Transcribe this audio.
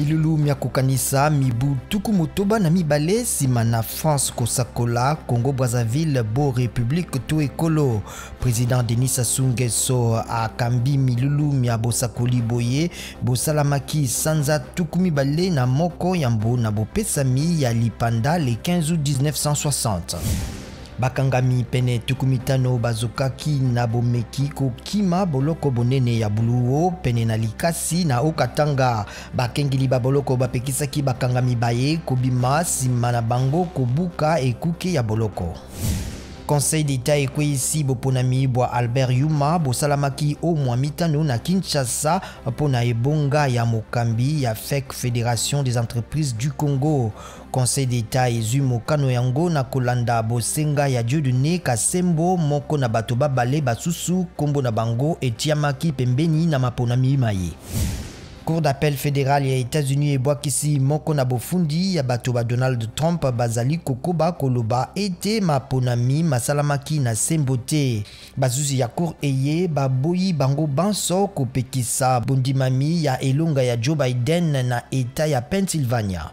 milulu miakokanisa mibu tuku motoba na mibale sima na France kosakola Congo Brazzaville bo République to ekolo. Président Denis Sassou Nguesso akambi milulu mia bosakoli boye bosalamaki sanza tuku mibale na moko yambo na bopesami ya lipanda le 15 août 1960. Bakangami pene tukumitano bazokaki na bomeki kokima boloko bonene ya buluo pene na likasi na okatanga. Bakengili baboloko bapekisaki bakangami baye kobima sima na bango kobuka ekuke ya boloko. Conseil d'État ekwe ici boponami bwa Albert Yuma bosalamaki au mwa mitano na Kinshasa pona ebonga ya mokambi ya FEC Fédération des entreprises du Congo. Conseil d'État ezu mokano yango na kolanda bosenga ya Dieudonné Kasembo moko na bato babale basusu kombo na bango etiamaki pembeni na maponami maye. Cour d'appel fédéral ya États-Unis ebwakisi moko na bofundi ya bato ba Donald Trump bazali kokoba koloba ete maponami masalamaki na sembote. Bazuzi ya cour eye baboyi bango banso kopekisa bondimami ya elonga ya Joe Biden na État ya Pennsylvania.